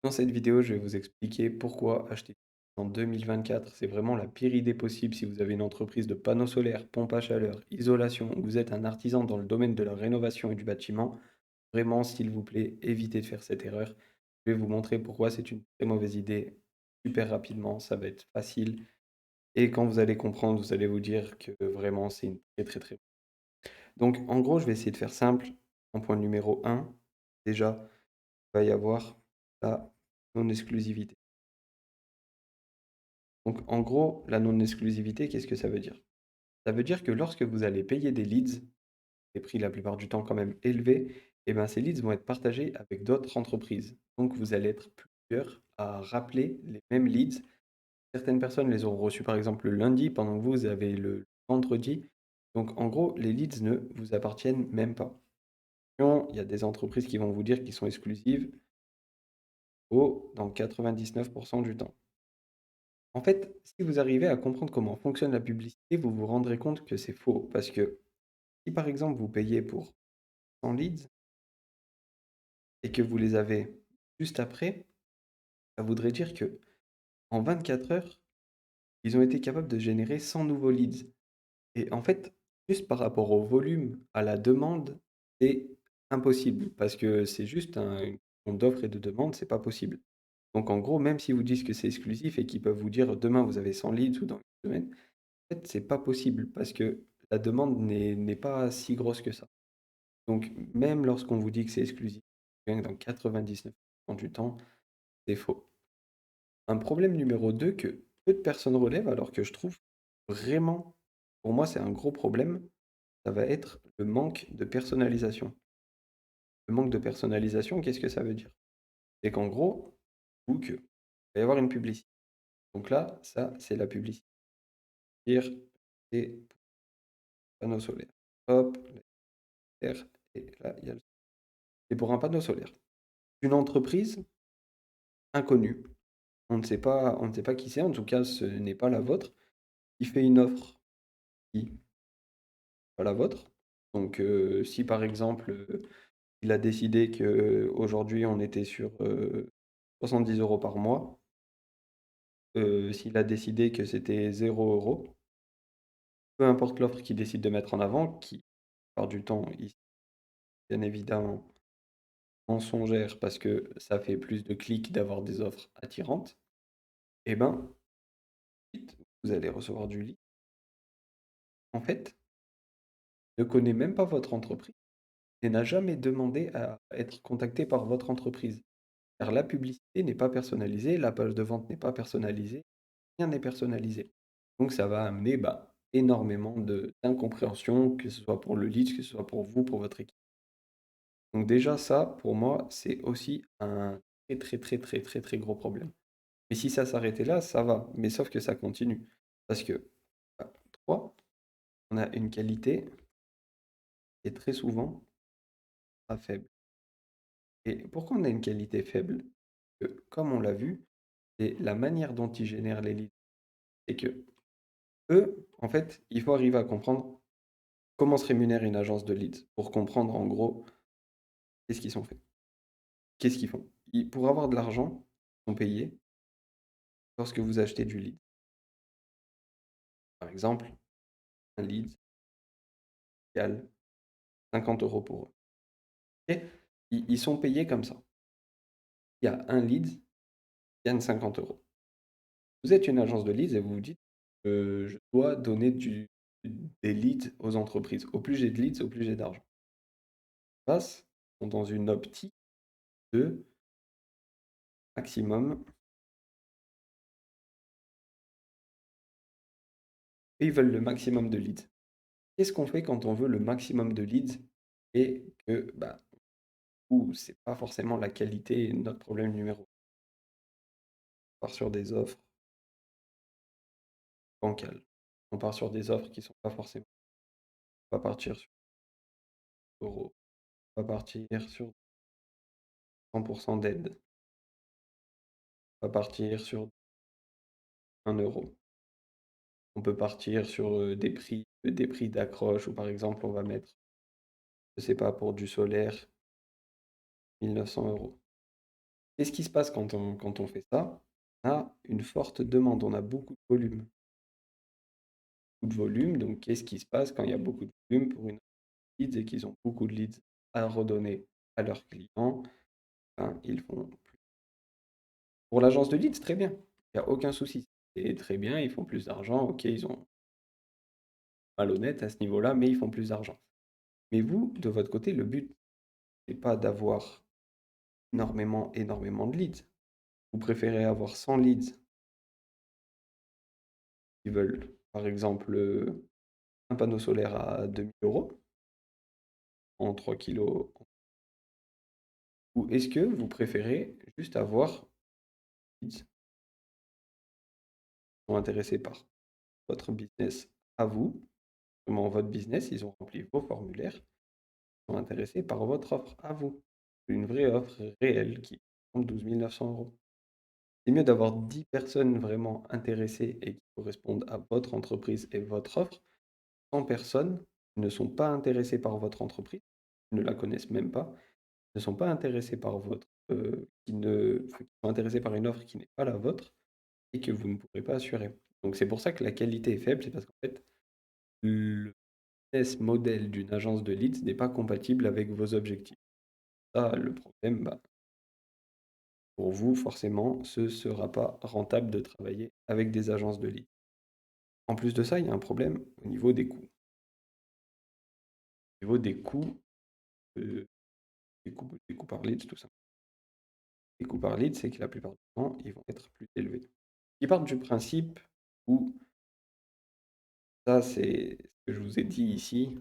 Dans cette vidéo, je vais vous expliquer pourquoi acheter en 2024, c'est vraiment la pire idée possible si vous avez une entreprise de panneaux solaires, pompe à chaleur, isolation, ou vous êtes un artisan dans le domaine de la rénovation et du bâtiment. Vraiment, s'il vous plaît, évitez de faire cette erreur. Je vais vous montrer pourquoi c'est une très mauvaise idée super rapidement, ça va être facile. Et quand vous allez comprendre, vous allez vous dire que vraiment c'est une très. Donc en gros, je vais essayer de faire simple. En point numéro un, déjà, il va y avoir la non-exclusivité. Donc, en gros, la non-exclusivité, qu'est-ce que ça veut dire? Ça veut dire que lorsque vous allez payer des leads, des prix la plupart du temps quand même élevés, et ben, ces leads vont être partagés avec d'autres entreprises. Donc, vous allez être plusieurs à rappeler les mêmes leads. Certaines personnes les auront reçus par exemple le lundi, pendant que vous avez le vendredi. Donc, en gros, les leads ne vous appartiennent même pas. Il y a des entreprises qui vont vous dire qu'ils sont exclusives dans 99% du temps. En fait, si vous arrivez à comprendre comment fonctionne la publicité, vous vous rendrez compte que c'est faux. Parce que si par exemple vous payez pour 100 leads et que vous les avez juste après, ça voudrait dire que en 24 heures, ils ont été capables de générer 100 nouveaux leads. Et en fait, juste par rapport au volume, à la demande, c'est impossible. Parce que c'est juste une question d'offre et de demande, c'est pas possible. Donc en gros, même si vous disent que c'est exclusif et qu'ils peuvent vous dire demain vous avez 100 leads ou dans une semaine, en fait, c'est pas possible parce que la demande n'est pas si grosse que ça. Donc même lorsqu'on vous dit que c'est exclusif, bien que dans 99% du temps, c'est faux. Un problème numéro 2 que peu de personnes relèvent, alors que je trouve vraiment, pour moi, c'est un gros problème, ça va être le manque de personnalisation. Le manque de personnalisation, qu'est-ce que ça veut dire? C'est qu'en gros, ou que il va y avoir une publicité. Donc là, ça, c'est la publicité. Dire, c'est panneau solaire. Hop, terre, et là, il y a le c'est pour un panneau solaire. Une entreprise inconnue, on ne sait pas qui c'est, en tout cas ce n'est pas la vôtre, qui fait une offre qui n'est pas la vôtre. Donc si par exemple, il a décidé qu'aujourd'hui on était sur, 70 € par mois, s'il a décidé que c'était 0 €, peu importe l'offre qu'il décide de mettre en avant, qui, la plupart du temps, est bien évidemment mensongère parce que ça fait plus de clics d'avoir des offres attirantes, et ben, vous allez recevoir du lead. En fait, ne connaît même pas votre entreprise et n'a jamais demandé à être contacté par votre entreprise. Car la publicité n'est pas personnalisée, la page de vente n'est pas personnalisée, rien n'est personnalisé. Donc ça va amener, énormément d'incompréhension, que ce soit pour le lead, que ce soit pour vous, pour votre équipe. Donc déjà ça, pour moi, c'est aussi un très gros problème. Mais si ça s'arrêtait là, ça va, mais sauf que ça continue. Parce que, 3, on a une qualité qui est très souvent pas faible. Et pourquoi on a une qualité faible? Comme on l'a vu, c'est la manière dont ils génèrent les leads. C'est que eux, en fait, il faut arriver à comprendre comment se rémunère une agence de leads pour comprendre en gros qu'est-ce qu'ils sont faits. Qu'est-ce qu'ils font? Pour avoir de l'argent, ils sont payés lorsque vous achetez du lead. Par exemple, un lead égale 50 € pour eux. Ok. Ils sont payés comme ça. Il y a un lead qui gagne 50 €. Vous êtes une agence de leads et vous vous dites, je dois donner des leads aux entreprises. Au plus j'ai de leads, au plus j'ai d'argent. Passe sont dans une optique de maximum et ils veulent le maximum de leads. Qu'est-ce qu'on fait quand on veut le maximum de leads et que, ou c'est pas forcément la qualité notre problème numéro 1. On part sur des offres bancales. On part sur des offres qui sont pas forcément, on va partir sur euros, on va partir sur 100 d'aide, on va partir sur 1 €. On peut partir sur, des prix d'accroche où par exemple on va mettre, je sais pas, pour du solaire, 1 900 €. Qu'est-ce qui se passe quand on fait ça? On a une forte demande, on a beaucoup de volume. Beaucoup de volume, donc qu'est-ce qui se passe quand il y a beaucoup de volume pour une leads et qu'ils ont beaucoup de leads à redonner à leurs clients? Ben, ils font pour l'agence de leads, très bien. Il y a aucun souci. C'est très bien, ils font plus d'argent. OK, ils ont malhonnête à ce niveau-là, mais ils font plus d'argent. Mais vous, de votre côté, le but, c'est pas d'avoir énormément de leads. Vous préférez avoir 100 leads qui veulent, par exemple, un panneau solaire à 2 000 € en 3 kilos. Ou est-ce que vous préférez juste avoir des leads qui sont intéressés par votre business à vous, vraiment votre business, ils ont rempli vos formulaires, ils sont intéressés par votre offre à vous. Une vraie offre réelle qui compte 12 900 €. C'est mieux d'avoir 10 personnes vraiment intéressées et qui correspondent à votre entreprise et votre offre, 100 personnes qui ne sont pas intéressées par votre entreprise, qui ne la connaissent même pas, ne sont pas intéressées par votre, qui ne enfin, qui sont intéressées par une offre qui n'est pas la vôtre et que vous ne pourrez pas assurer. Donc c'est pour ça que la qualité est faible, c'est parce qu'en fait, le business model d'une agence de leads n'est pas compatible avec vos objectifs. Ça, le problème, bah, pour vous, forcément, ce ne sera pas rentable de travailler avec des agences de leads. En plus de ça, il y a un problème au niveau des coûts. Au niveau heu, des coûts par lead, tout ça. Les coûts par lead, c'est que la plupart du temps, ils vont être plus élevés. Ils partent du principe où ça, c'est ce que je vous ai dit ici,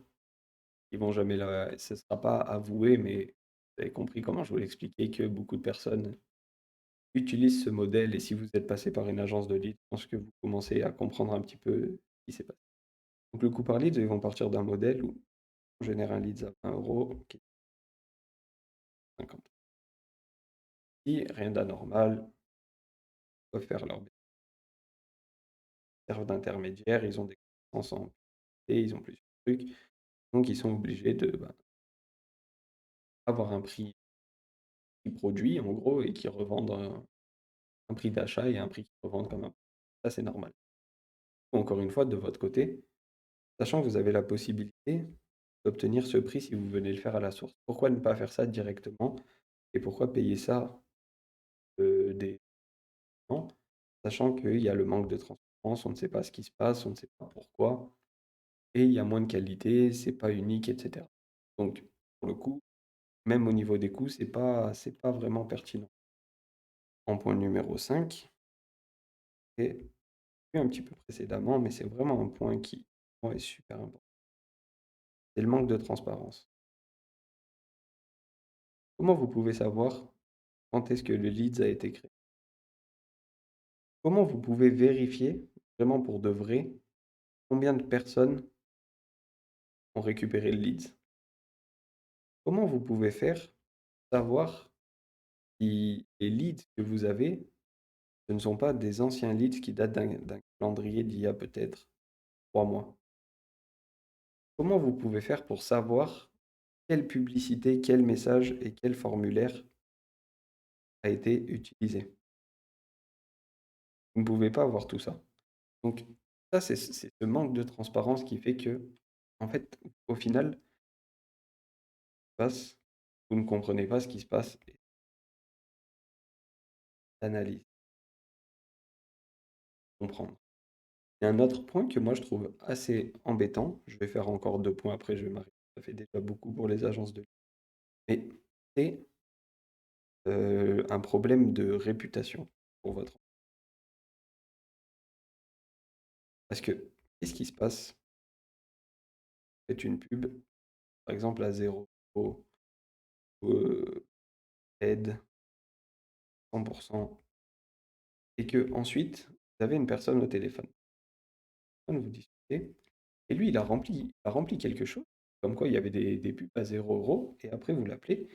ils vont jamais la ce ne sera pas avoué, mais vous avez compris comment je voulais expliquer que beaucoup de personnes utilisent ce modèle et si vous êtes passé par une agence de lead, je pense que vous commencez à comprendre un petit peu ce qui s'est passé. Donc le coût par lead, ils vont partir d'un modèle où on génère un leads à 20 € qui est 50. Si rien d'anormal, ils peuvent faire leur servent d'intermédiaire, ils ont des connaissances en et ils ont plusieurs trucs, donc ils sont obligés de, bah, avoir un prix produit en gros et qui revendent un prix d'achat et un prix qu'ils revendent comme un ça c'est normal. Encore une fois, de votre côté, sachant que vous avez la possibilité d'obtenir ce prix si vous venez le faire à la source. Pourquoi ne pas faire ça directement et pourquoi payer ça, des gens, sachant qu'il y a le manque de transparence, on ne sait pas ce qui se passe, on ne sait pas pourquoi et il y a moins de qualité, c'est pas unique et cetera. Donc pour le coup, même au niveau des coûts, c'est pas vraiment pertinent. En point numéro 5, et vu un petit peu précédemment, mais c'est vraiment un point qui, pour moi, est super important. C'est le manque de transparence. Comment vous pouvez savoir quand est-ce que le leads a été créé? Comment vous pouvez vérifier, vraiment pour de vrai, combien de personnes ont récupéré le leads? Comment vous pouvez faire savoir si les leads que vous avez, ce ne sont pas des anciens leads qui datent d'un calendrier d'il y a peut-être 3 mois? Comment vous pouvez faire pour savoir quelle publicité, quel message et quel formulaire a été utilisé? Vous ne pouvez pas avoir tout ça. Donc ça, c'est ce manque de transparence qui fait que, en fait, au final, passe, vous ne comprenez pas ce qui se passe et l'analyse, comprendre. Il y a un autre point que moi je trouve assez embêtant, je vais faire encore 2 points après je vais m'arrêter, ça fait déjà beaucoup pour les agences de mais c'est, un problème de réputation pour votre parce que qu'est-ce qui se passe? Faites une pub, par exemple à 0 €, aide 100 et que ensuite vous avez une personne au téléphone. Vous discutez et lui il a rempli quelque chose, comme quoi il y avait des pubs à 0 € et après vous l'appelez.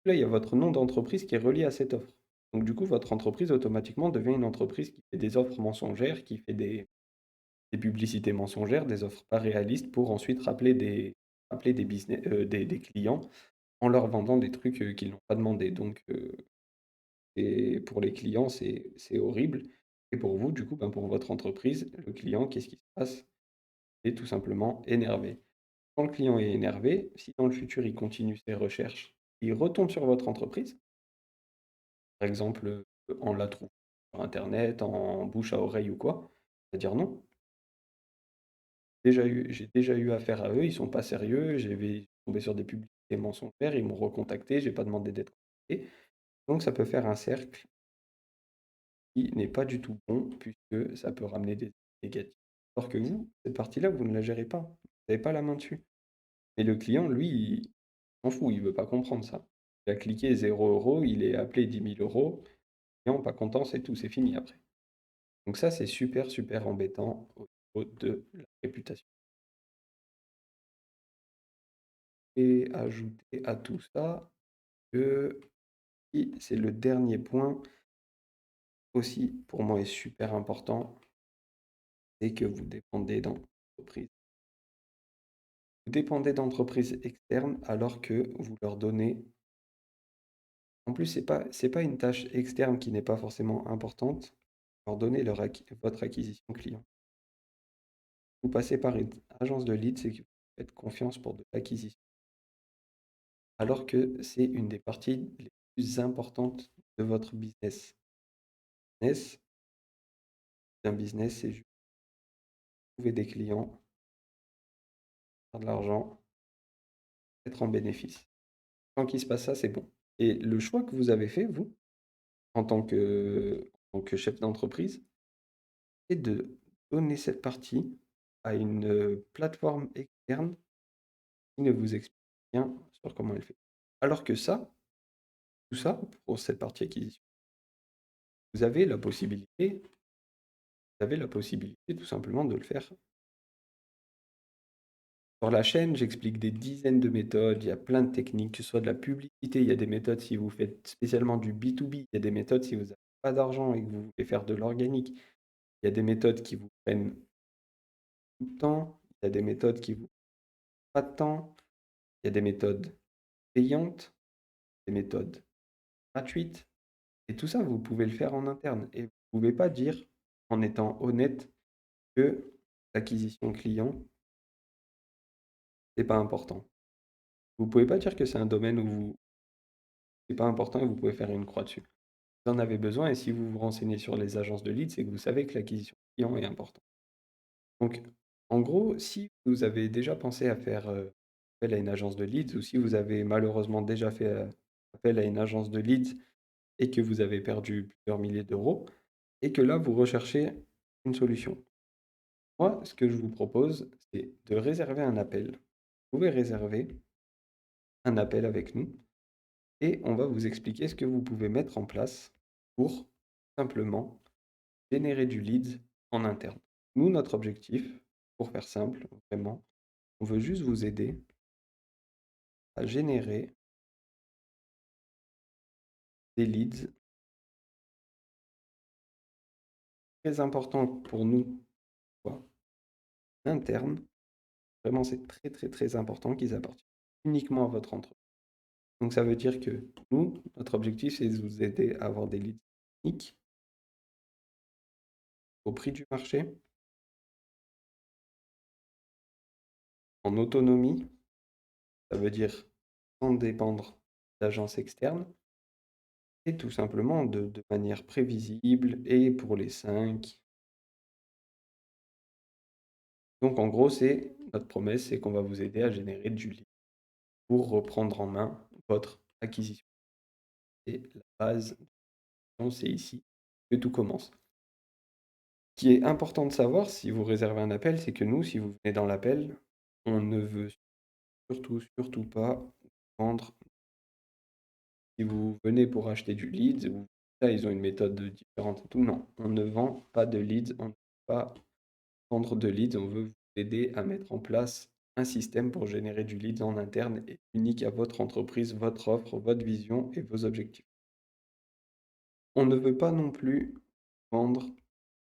Là, il y a votre nom d'entreprise qui est relié à cette offre. Donc du coup, votre entreprise automatiquement devient une entreprise qui fait des offres mensongères, qui fait des publicités mensongères, des offres pas réalistes pour ensuite rappeler des business des clients en leur vendant des trucs, qu'ils n'ont pas demandé. Donc Et pour les clients, c'est horrible et pour vous, du coup, ben, pour votre entreprise, le client, qu'est-ce qui se passe? Il est tout simplement énervé. Quand le client est énervé, si dans le futur, il continue ses recherches, il retombe sur votre entreprise, par exemple, en la trouvant sur internet, en bouche à oreille ou quoi, il va dire: «Non, j'ai déjà eu affaire à eux, ils sont pas sérieux, j'ai tombé sur des publicités mensongères, ils m'ont recontacté, j'ai pas demandé d'être contacté». Donc ça peut faire un cercle qui n'est pas du tout bon puisque ça peut ramener des négatifs. Alors que vous, cette partie-là, vous ne la gérez pas. Vous n'avez pas la main dessus. Mais le client, lui, il s'en fout, il veut pas comprendre ça. Il a cliqué 0 €, il est appelé 10 000 €. Client pas content, c'est tout, c'est fini après. Donc ça, c'est super, super embêtant au niveau de la réputation. Et ajouter à tout ça que si c'est le dernier point aussi, pour moi, est super important, c'est que vous dépendez d'entreprise. Vous dépendez d'entreprises externes alors que vous leur donnez en plus, c'est pas une tâche externe qui n'est pas forcément importante, leur donner votre acquisition client. Vous passez par une agence de lead, c'est que vous faites confiance pour de l'acquisition, alors que c'est une des parties les plus importantes de votre business. Business, un business, c'est juste trouver des clients, faire de l'argent, être en bénéfice. Tant qu'il se passe ça, c'est bon. Et le choix que vous avez fait, vous, en tant que chef d'entreprise, c'est de donner cette partie à une, plateforme externe qui ne vous explique rien sur comment elle fait. Alors que ça, tout ça, pour cette partie acquisition, vous avez la possibilité tout simplement de le faire. Sur la chaîne, j'explique des dizaines de méthodes, il y a plein de techniques, que ce soit de la publicité, il y a des méthodes si vous faites spécialement du B2B, il y a des méthodes si vous avez pas d'argent et que vous voulez faire de l'organique, il y a des méthodes qui vous prennent tout le temps, il y a des méthodes qui vous prennent pas de temps, il y a des méthodes payantes, des méthodes gratuites. Et tout ça, vous pouvez le faire en interne. Et vous ne pouvez pas dire, en étant honnête, que l'acquisition client, c'est pas important. Vous pouvez pas dire que c'est un domaine où c'est pas important et vous pouvez faire une croix dessus. Vous en avez besoin et si vous vous renseignez sur les agences de leads, c'est que vous savez que l'acquisition client est important. Donc, en gros, si vous avez déjà pensé à faire appel à une agence de leads ou si vous avez malheureusement déjà fait appel à une agence de leads et que vous avez perdu plusieurs milliers d'euros et que là, vous recherchez une solution. Moi, ce que je vous propose, c'est de réserver un appel. Vous pouvez réserver un appel avec nous et on va vous expliquer ce que vous pouvez mettre en place pour simplement générer du lead en interne. Nous, notre objectif, pour faire simple, vraiment, on veut juste vous aider à générer des leads très importants pour nous, quoi, internes. Vraiment, c'est très, très, très important qu'ils appartiennent uniquement à votre entreprise. Donc, ça veut dire que nous, notre objectif, c'est de vous aider à avoir des leads uniques au prix du marché, en autonomie, ça veut dire sans dépendre d'agences externes, et tout simplement de manière prévisible et pour les 5. Donc en gros, c'est notre promesse, c'est qu'on va vous aider à générer du lead pour reprendre en main votre acquisition. Et la base, c'est ici que tout commence. Ce qui est important de savoir si vous réservez un appel, c'est que nous, si vous venez dans l'appel, on ne veut surtout, surtout pas vendre. Si vous venez pour acheter du leads, ou là, ils ont une méthode différente et tout. Non, on ne vend pas de leads, on ne veut pas vendre de leads, on veut vous aider à mettre en place un système pour générer du lead en interne et unique à votre entreprise, votre offre, votre vision et vos objectifs. On ne veut pas non plus vendre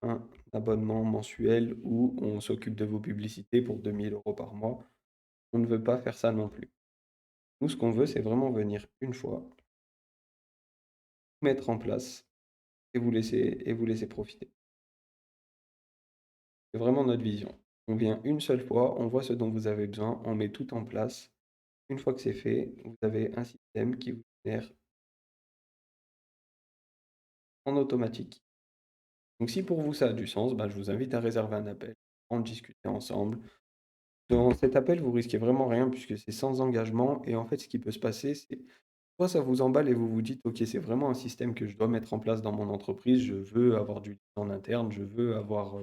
un abonnement mensuel où on s'occupe de vos publicités pour 2 000 € par mois. On ne veut pas faire ça non plus. Nous, ce qu'on veut, c'est vraiment venir une fois, mettre en place et vous laisser profiter. C'est vraiment notre vision. On vient une seule fois, on voit ce dont vous avez besoin, on met tout en place. Une fois que c'est fait, vous avez un système qui vous génère en automatique. Donc si pour vous ça a du sens, bah, je vous invite à réserver un appel, en discuter ensemble. Dans cet appel, vous risquez vraiment rien puisque c'est sans engagement et en fait, ce qui peut se passer, c'est soit ça vous emballe et vous vous dites: «OK, c'est vraiment un système que je dois mettre en place dans mon entreprise, je veux avoir du lead en interne, je veux avoir,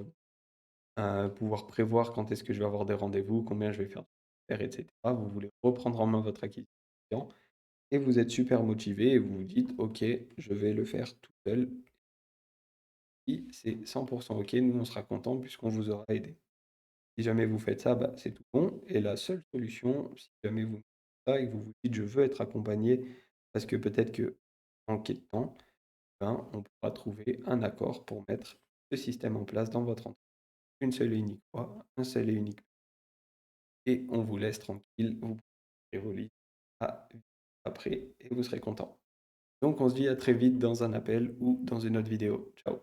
pouvoir prévoir quand est-ce que je vais avoir des rendez-vous, combien je vais faire et cetera». Vous voulez reprendre en main votre acquisition client et vous êtes super motivé et vous vous dites: «OK, je vais le faire tout seul». Si c'est 100 OK, nous on sera contents puisqu'on vous aura aidé. Si jamais vous faites ça, bah, c'est tout bon et la seule solution, si jamais vous faites ça et que vous vous dites: «Je veux être accompagné» parce que peut-être que vous manquez de temps, ben, on pourra trouver un accord pour mettre ce système en place dans votre entreprise. Une seule et unique fois, un seul et unique et on vous laisse tranquille, vous pourrez vos leads à après et vous serez content. Donc on se dit à très vite dans un appel ou dans une autre vidéo. Ciao.